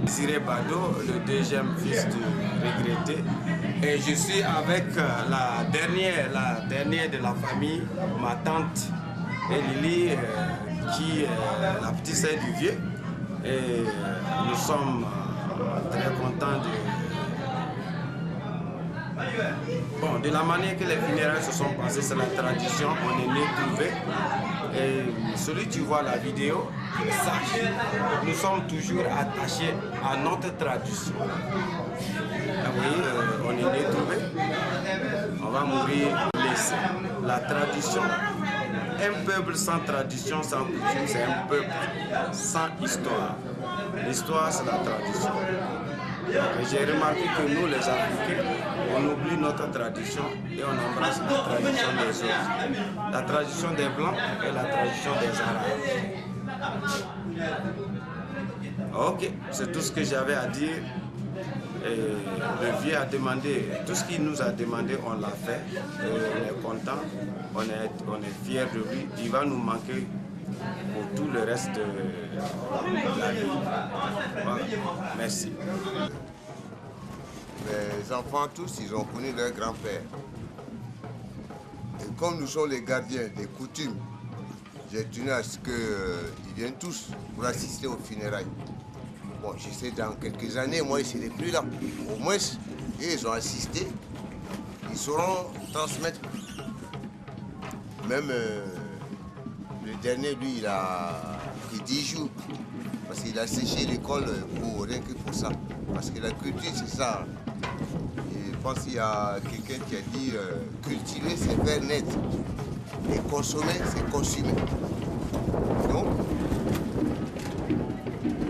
Désiré Bado, le deuxième fils du regretté. Et je suis avec la dernière de la famille, ma tante Lily, qui est la petite sœur du vieux. Et nous sommes très contents de la manière que les funérailles se sont passées. C'est la tradition, on est né trouvé. Et celui qui voit la vidéo, sache, nous sommes toujours attachés à notre tradition. Vous voyez, on est né trouvé, on va mourir blessé. La tradition, un peuple sans tradition, sans coutume, c'est un peuple sans histoire. L'histoire, c'est la tradition. J'ai remarqué que nous, les Africains, on oublie notre tradition et on embrasse la tradition des autres. La tradition des Blancs et la tradition des Arabes. Ok, c'est tout ce que j'avais à dire. Et le vieux a demandé, tout ce qu'il nous a demandé, on l'a fait. Et on est content, on est fiers de lui. Il va nous manquer pour tout le reste de la vie. Voilà. Merci. Les enfants tous, ils ont connu leur grand-père. Et comme nous sommes les gardiens des coutumes, j'ai tenu à ce qu'ils viennent tous pour assister aux funérailles. Bon, je sais, dans quelques années, moi, ils ne seront plus là. Au moins, ils ont assisté. Ils sauront transmettre. Même le dernier, lui, il a pris 10 jours. Parce qu'il a séché l'école pour rien que pour ça. Parce que la culture, c'est ça. Et je pense qu'il y a quelqu'un qui a dit cultiver, c'est faire naître. Et consommer, c'est consumer. Donc,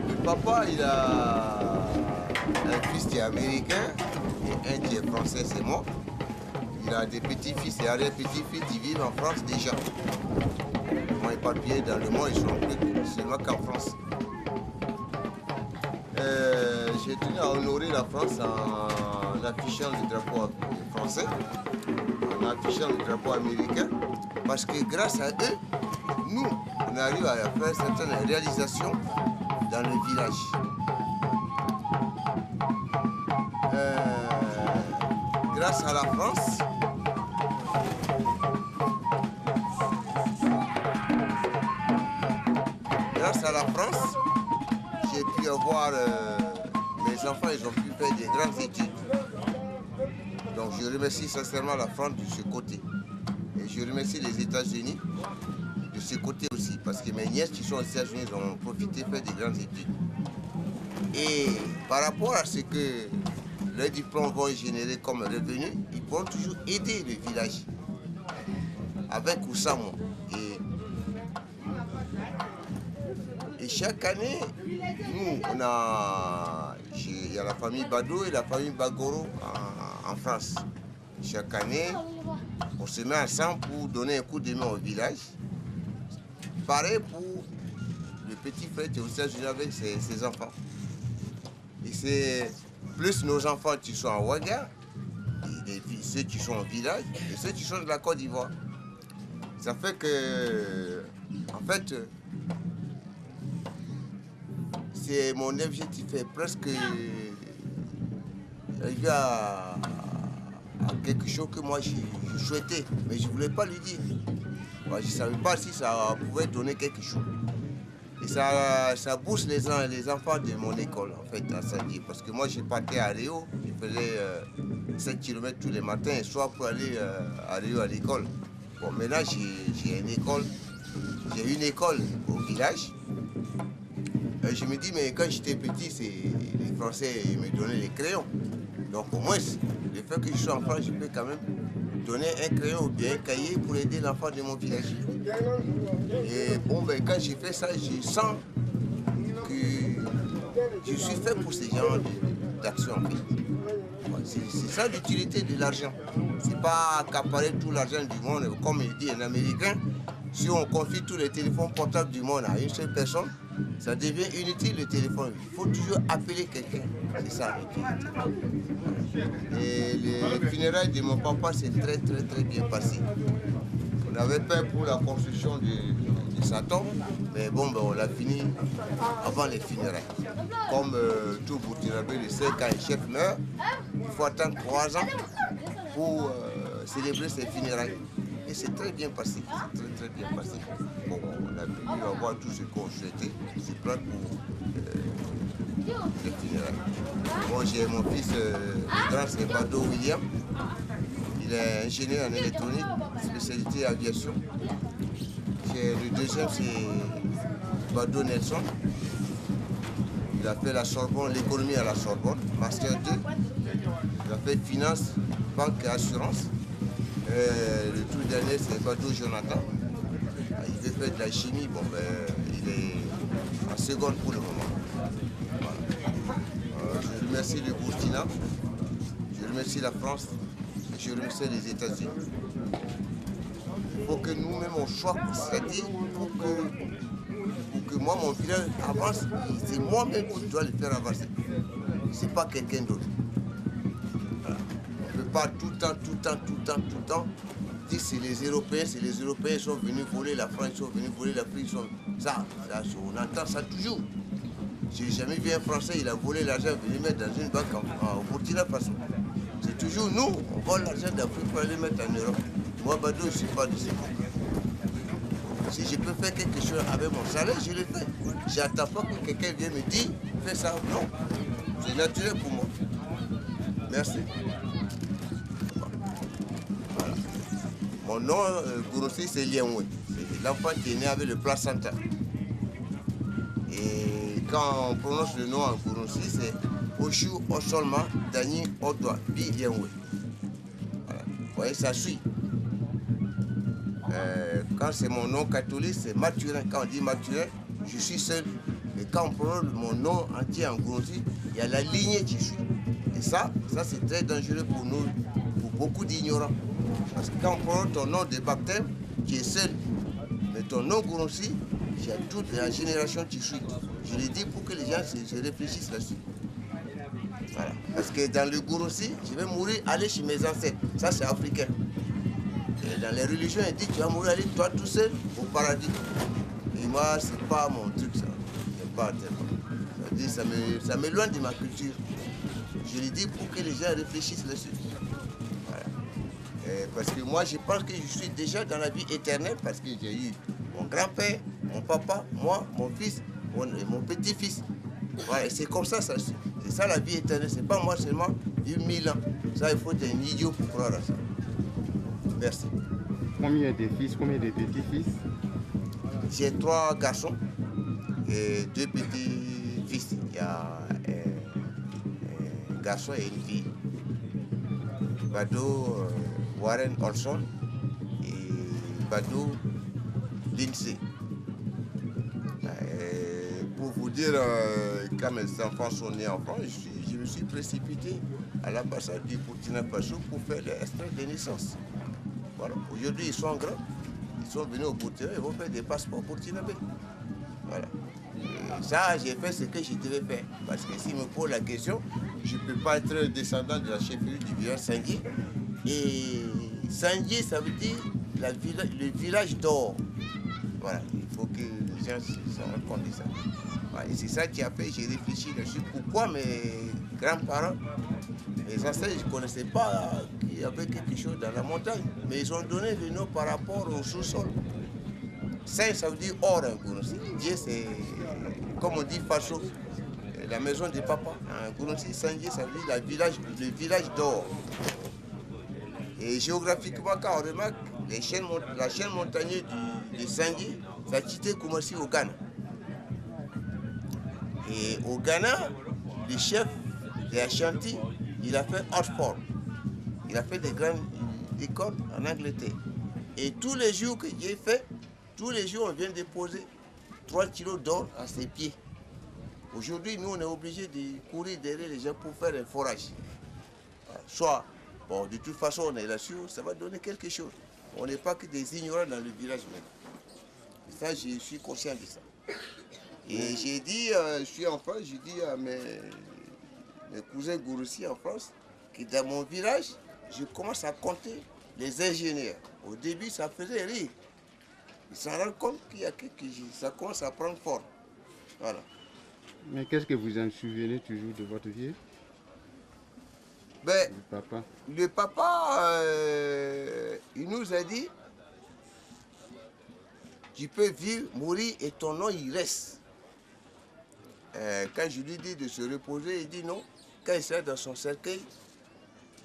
le papa, il a un fils qui est américain et un qui est français, c'est moi. Il a des petits-fils et arrière-petits-fils qui vivent en France déjà. Moi, éparpillés dans le monde, ils sont plus seulement qu'en France. J'ai tenu à honorer la France en affichant le drapeau français, en affichant le drapeau américain, parce que grâce à eux, nous, on arrive à faire certaines réalisations dans le village. Grâce à la France, j'ai pu avoir, mes enfants, ils ont pu faire des grandes études. Donc je remercie sincèrement la France de ce côté. Et je remercie les États-Unis de ce côté aussi, parce que mes nièces qui sont aux États-Unis ont profité de faire des grandes études. Et par rapport à ce que leurs diplômes vont générer comme revenu, ils pourront toujours aider le village, avec ou sans moi. Et chaque année, nous, il y a la famille Bado et la famille Bagoro en France. Chaque année, on se met ensemble pour donner un coup de main au village. Pareil pour le petit frère qui est aux États-Unis avec ses enfants. Et c'est plus nos enfants qui sont en Ouaga, ceux qui sont au village et ceux qui sont de la Côte d'Ivoire. Ça fait que, en fait, c'est mon objectif est presque arriver à quelque chose que moi je souhaitais, mais je ne voulais pas lui dire. Moi, je ne savais pas si ça pouvait donner quelque chose. Et ça booste les enfants de mon école, en fait, à Saint-Dié. Parce que moi, je partais à Rio, je faisais 7 km tous les matins et soirs pour aller à Rio à l'école. Bon, maintenant, j'ai une école au village. Et je me dis, mais quand j'étais petit, les Français me donnaient les crayons. Donc au moins, le fait que je sois en France, je peux quand même donner un crayon ou bien un cahier pour aider l'enfant de mon village. Et bon, ben, quand j'ai fait ça, je sens que je suis fait pour ce genre d'action. C'est ça l'utilité de l'argent. C'est pas accaparer tout l'argent du monde, comme il dit un Américain. Si on confie tous les téléphones portables du monde à une seule personne, ça devient inutile le téléphone. Il faut toujours appeler quelqu'un. C'est ça l'utilité. Et les funérailles de mon papa, c'est très bien passé. On avait peur pour la construction de sa tombe, mais bon, ben, on l'a fini avant les funérailles. Comme tout Burkinabé le sait, quand un chef meurt, il faut attendre 3 ans pour célébrer ses funérailles. Et c'est très bien passé, c'est très bien passé. Bon, on a pu avoir tout ce qu'on souhaitait, c'est plein pour les funérailles. Bon, j'ai mon fils, le grand, c'est Bado William. Il est ingénieur en électronique, spécialité aviation. Le deuxième, c'est Bado Nelson. Il a fait la Sorbonne, l'économie à la Sorbonne, Master 2. Il a fait finance, banque et assurance. Le tout dernier, c'est Bado Jonathan. Il veut faire de la chimie, bon, ben, il est en seconde pour le moment. Voilà. Je remercie le Burkina, je remercie la France, et je remercie les États-Unis. Il faut que nous-mêmes on choisit, c'est-à-dire pour que moi, mon village avance, c'est moi-même qui dois le faire avancer. Ce n'est pas quelqu'un d'autre. Voilà. On ne peut pas tout le temps dire que c'est les Européens sont venus voler la France, ils sont venus voler l'Afrique. Ça, on entend ça toujours. J'ai jamais vu un Français, il a volé l'argent, venu mettre dans une banque au Burkina Faso. C'est toujours nous, on vole l'argent d'Afrique pour aller mettre en Europe. Moi, Bado, je ne suis pas de ces gens. Si je peux faire quelque chose avec mon salaire, je le fais. Je n'attends pas que quelqu'un vienne me dire, fais ça. Non, c'est naturel pour moi. Merci. Voilà. Mon nom, Gourossi, c'est Lienwe. C'est l'enfant qui est né avec le placenta. Et quand on prononce le nom en Gourossi, c'est Oshu Osolma Dani Odwa Bi Lienwe. Voilà. Vous voyez, ça suit. Quand c'est mon nom catholique, c'est Mathurin. Quand on dit Mathurin, je suis seul. Mais quand on prononce mon nom entier en Gourossi, il y a la lignée qui suit. Et ça c'est très dangereux pour nous, pour beaucoup d'ignorants. Parce que quand on prononce ton nom de baptême, tu es seul. Mais ton nom Gourossi, il y a toute la génération qui suit. Je le dis pour que les gens se réfléchissent là-dessus. Voilà. Parce que dans le Gourossi, je vais mourir, aller chez mes ancêtres. Ça, c'est africain. Et dans les religions, ils disent tu vas mourir, aller toi tout seul au paradis. Et moi, c'est pas mon truc, ça. C'est pas tellement. Ça m'éloigne de ma culture. Je le dis pour que les gens réfléchissent là-dessus. Voilà. Parce que moi, je pense que je suis déjà dans la vie éternelle parce que j'ai eu mon grand-père, mon papa, moi, mon fils, mon petit-fils. Voilà, et c'est comme ça, c'est ça la vie éternelle. C'est pas moi seulement vivre 1000 ans. Ça, il faut être un idiot pour croire à ça. Merci. Combien de fils, combien de petits-fils? J'ai 3 garçons et 2 petits-fils. Il y a un garçon et une fille. Bado Warren Olson et Bado Lindsay. Pour vous dire, quand mes enfants sont nés en France, je me suis précipité à l'ambassade du Burkina Faso pour faire l'extrait de naissance. Voilà. Aujourd'hui, ils sont grands, ils sont venus au Burkina, ils vont faire des passeports burkinabés. Voilà. Et ça, j'ai fait ce que je devais faire. Parce que s'il me pose la question, je ne peux pas être descendant de la chefferie du village Sanguier. Et Sanguier, ça veut dire le village d'or. Voilà, il faut que les gens se rendent compte de ça. Voilà. Et c'est ça qui a fait, j'ai réfléchi là-dessus. Pourquoi mes grands-parents, mes ancêtres, je ne connaissais pas qu'il y avait quelque chose dans la montagne. Mais ils ont donné le nom par rapport au sous-sol. Saint, ça veut dire or en Gourossi. Dieu, c'est comme on dit Faso, la maison de papa. En Gourossi, Saint-Dieu, ça veut dire le village d'or. Et géographiquement, quand on remarque la chaîne montagneuse de Saint-Dieu, ça a quitté Koumassi au Ghana. Et au Ghana, le chef de Ashanti, il a fait Oxford. Il a fait des grandes écoles en Angleterre. Et tous les jours que j'ai fait, tous les jours, on vient déposer 3 kilos d'or à ses pieds. Aujourd'hui, nous, on est obligés de courir derrière les gens pour faire un forage. Soit, bon, de toute façon, on est là-dessus, ça va donner quelque chose. On n'est pas que des ignorants dans le village même. Ça, je suis conscient de ça. Et j'ai dit, je suis en France, j'ai dit à mes cousins Gourossi en France, que dans mon village, je commence à compter les ingénieurs. Au début, ça faisait rire. Ils s'en rendent compte qu'il y a quelque chose, ça commence à prendre forme. Voilà. Mais qu'est-ce que vous en souvenez toujours de votre vieux? Ben, Le papa, il nous a dit, tu peux vivre, mourir et ton nom il reste. Quand je lui dis de se reposer, il dit non. Quand il sera dans son cercueil,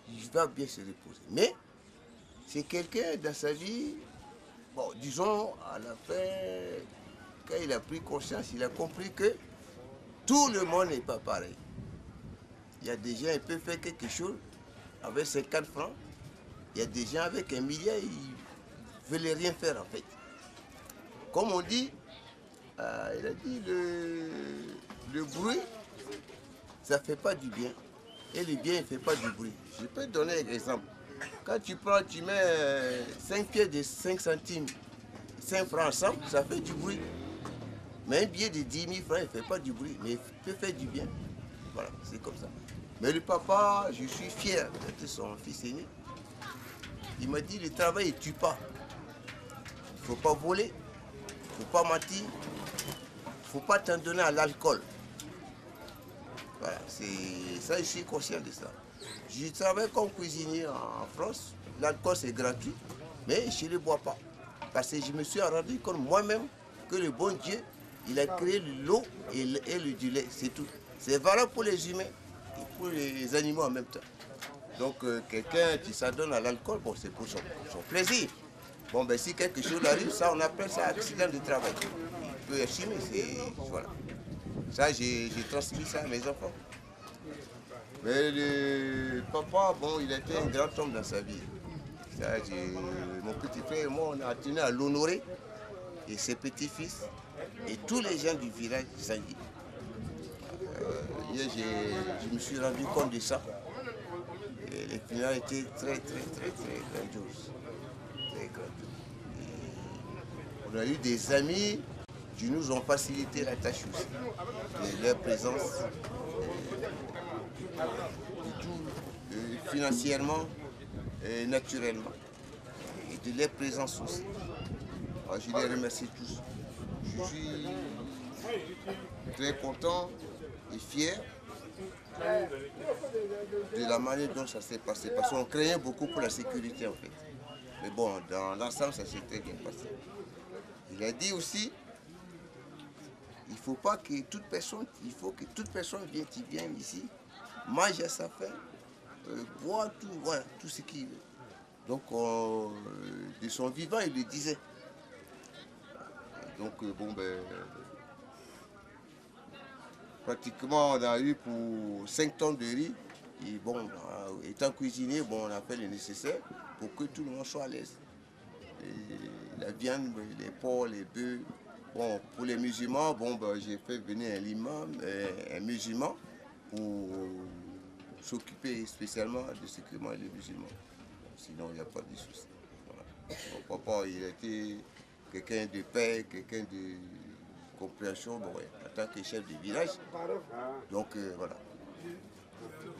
il va bien se reposer. Mais c'est quelqu'un dans sa vie, bon, disons, à la fin, quand il a pris conscience, il a compris que tout le monde n'est pas pareil. Il y a des gens qui peuvent faire quelque chose avec 50 francs. Il y a des gens avec 1 milliard, ils ne veulent rien faire en fait. Comme on dit, il a dit le bruit, ça ne fait pas du bien. Et le bien ne fait pas du bruit. Je peux te donner un exemple. Quand tu prends, tu mets 5 pieds de 5 centimes, 5 francs ensemble, ça fait du bruit. Mais un billet de 10 000 francs, il ne fait pas du bruit, mais il peut faire du bien. Voilà, c'est comme ça. Mais le papa, je suis fier d'être son fils aîné. Il m'a dit, le travail ne tue pas. Il ne faut pas voler, il ne faut pas mentir, il ne faut pas t'en donner à l'alcool. Voilà, c'est ça, je suis conscient de ça. Je travaille comme cuisinier en France. L'alcool, c'est gratuit, mais je ne le bois pas. Parce que je me suis rendu compte moi-même que le bon Dieu, il a créé l'eau et du lait, c'est tout. C'est valable pour les humains et pour les animaux en même temps. Donc, quelqu'un qui s'adonne à l'alcool, bon, c'est pour son plaisir. Bon, ben si quelque chose arrive, ça, on appelle ça accident de travail. Il peut assumer, voilà. Ça, j'ai transmis ça à mes enfants. Mais le papa, bon, il était un grand homme dans sa vie. Ça, mon petit frère et moi, on a tenu à l'honorer. Et ses petits-fils, et tous les gens du village de Sangui. Hier, je me suis rendu compte de ça. Et les finales étaient très grandioses. Très grandioses. On a eu des amis qui nous ont facilité la tâche aussi. De leur présence, financièrement et naturellement. Et de leur présence aussi. Alors, je les remercie tous. Je suis très content et fier de la manière dont ça s'est passé. Parce qu'on craignait beaucoup pour la sécurité en fait. Mais bon, dans l'ensemble, ça s'est très bien passé. Il a dit aussi, il faut pas que toute personne, il faut que toute personne vienne ici, mange à sa faim, boit tout, voilà, tout ce qu'il veut. Donc, de son vivant, il le disait. Donc, bon, ben, pratiquement, on a eu pour 5 tonnes de riz. Et bon, étant cuisinier, bon, on a fait le nécessaire pour que tout le monde soit à l'aise. La viande, les porcs, les bœufs. Bon, pour les musulmans, bon, ben, j'ai fait venir un imam, un musulman, pour s'occuper spécialement de ce que mangent les musulmans. Sinon, il n'y a pas de souci. Voilà. Mon papa, il était quelqu'un de paix, quelqu'un de compréhension, bon, ouais, en tant que chef de village. Donc, voilà.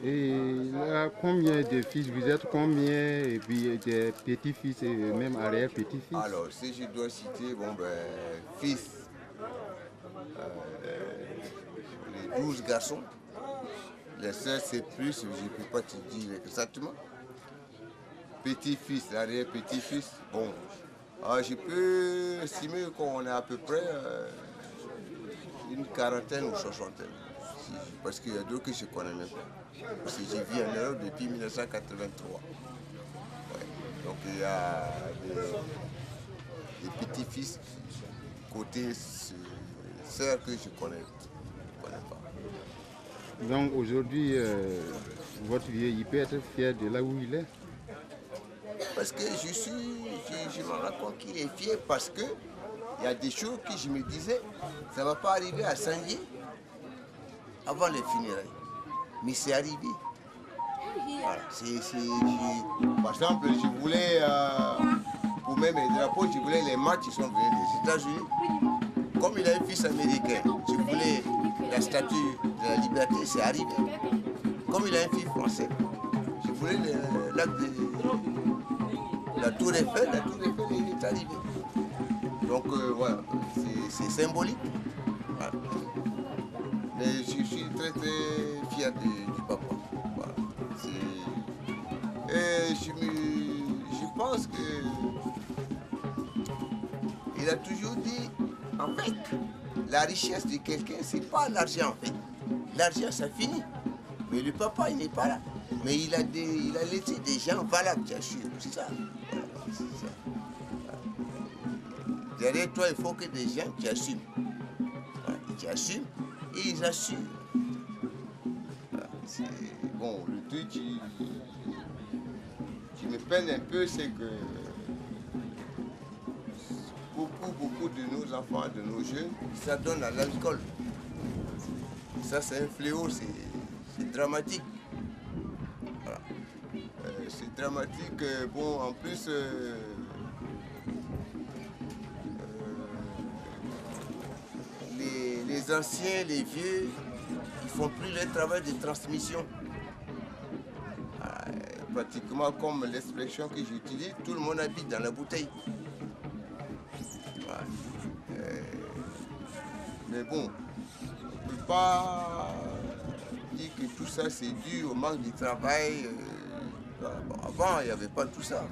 Et là, combien de fils vous êtes? Combien et puis des petits-fils et même arrière-petits-fils? Alors, si je dois citer, bon, ben, fils, les 12 garçons. Les sœurs, c'est plus, je ne peux pas te dire exactement. Petit-fils, arrière-petit-fils, bon. Je peux estimer qu'on est à peu près une quarantaine ou soixantaine. Parce qu'il y a d'autres que je ne connais même pas. Parce que j'ai vis en Europe depuis 1983. Ouais. Donc il y a des petits-fils côté sœurs que je ne connais pas. Donc aujourd'hui, votre vieux, il peut être fier de là où il est? Parce que je me rends compte qu'il est fier parce que il y a des choses que je me disais, ça ne va pas arriver à Sangui avant les funérailles. Mais c'est arrivé. Voilà. Par exemple, je voulais, pour même les drapeaux, je voulais les matchs qui sont venus des États-Unis. Comme il a un fils américain, je voulais la statue de la liberté, c'est arrivé. Comme il a un fils français, je voulais l'acte la tour Eiffel est arrivée. Donc voilà, c'est symbolique. Voilà. Mais je suis très très fier du papa. Voilà. Et je pense que il a toujours dit, en fait, la richesse de quelqu'un, c'est pas l'argent en fait. L'argent, ça finit. Mais le papa, il n'est pas là. Mais il a laissé des gens valables, bien sûr. C'est ça. Voilà, c'est ça. Derrière toi, il faut que des gens qui assument. Voilà, qui assument et ils assurent. Voilà, bon, le truc qui me peine un peu, c'est que beaucoup de nos enfants, de nos jeunes, ça donne à l'alcool. Ça, c'est un fléau, c'est dramatique. Voilà. C'est dramatique. Bon, en plus, les anciens, les vieux, ils font plus le travail de transmission. Voilà. Pratiquement comme l'expression que j'utilise, tout le monde habite dans la bouteille. Voilà. Mais bon, on ne peut pas dire que tout ça c'est dû au manque de travail. Bon, avant, il n'y avait pas tout ça.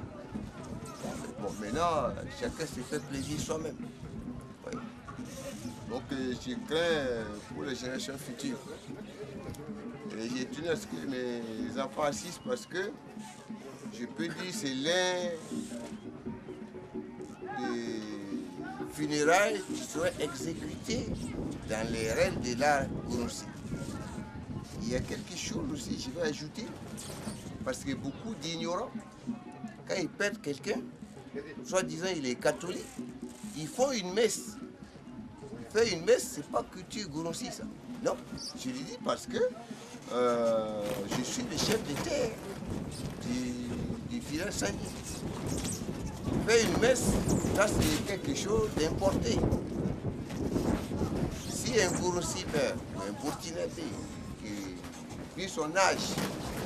Bon, maintenant, chacun se fait plaisir soi-même. Oui. Donc, je crains pour les générations futures. Et j'ai tenu à ce que mes enfants assistent parce que je peux dire que c'est l'un des funérailles qui seraient exécutées dans les règles de l'art Gourousi. Il y a quelque chose aussi, je vais ajouter, parce que beaucoup d'ignorants, quand ils perdent quelqu'un, soi-disant il est catholique, ils font une messe. Faire une messe, c'est pas culture Gourousi, ça. Non, je le dis parce que je suis le chef de terre du village Sangui. Faire une messe, ça c'est quelque chose d'importé. Si un Gourousi meurt, ou un Burkinabé, vu son âge,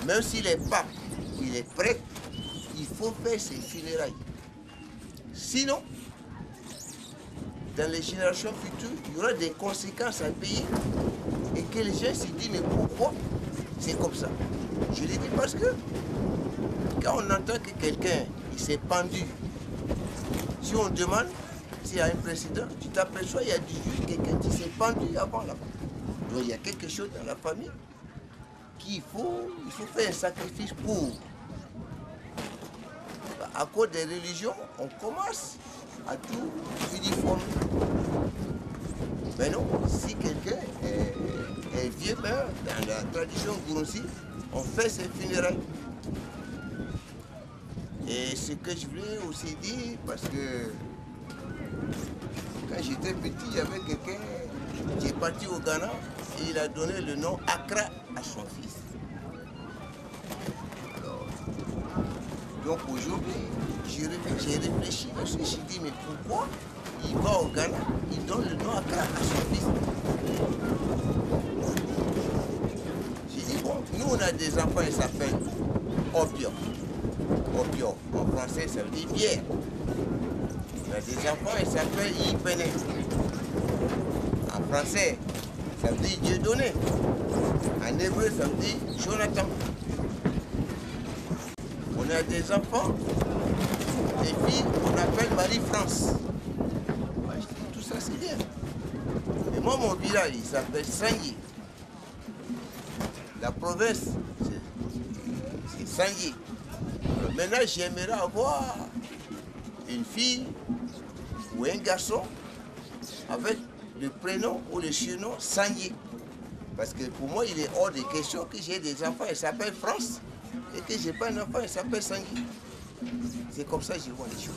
même s'il est pape, il est prêtre, il faut faire ses funérailles. Sinon, dans les générations futures, il y aura des conséquences à payer et que les gens se disent mais pourquoi c'est comme ça. Je le dis parce que quand on entend que quelqu'un s'est pendu, si on demande s'il y a un précédent, tu t'aperçois il y a du juge quelqu'un qui s'est pendu avant là-bas. Donc il y a quelque chose dans la famille qu'il faut faire un sacrifice pour. À cause des religions, on commence à tout uniformer. Mais non, si quelqu'un est vieux meurt, dans la tradition Gourousi, on fait ses funérailles. Et ce que je voulais aussi dire, parce que quand j'étais petit, il y avait quelqu'un qui est parti au Ghana et il a donné le nom Accra à son fils. Alors, donc aujourd'hui, j'ai réfléchi parce que j'ai dit, mais pourquoi il va au Ghana, il donne le nom Accra à son fils? J'ai dit, bon, nous on a des enfants, ils s'appellent Opio. Opio, en français ça veut dire bière. On a des enfants, ils s'appellent Ipene. En français, ça veut dire Dieu donné. En hébreu, ça veut dire Jonathan. On a des enfants, des filles, on appelle Marie-France. Tout ça, c'est bien. Et moi, mon village, il s'appelle Sangui. La province, c'est Sangui. Maintenant, j'aimerais avoir une fille ou un garçon avec le prénom ou le surnom Sangui. Parce que pour moi, il est hors de question que j'ai des enfants, ils s'appellent France, et que je n'ai pas un enfant, il s'appelle Sangui. C'est comme ça que je vois les choses.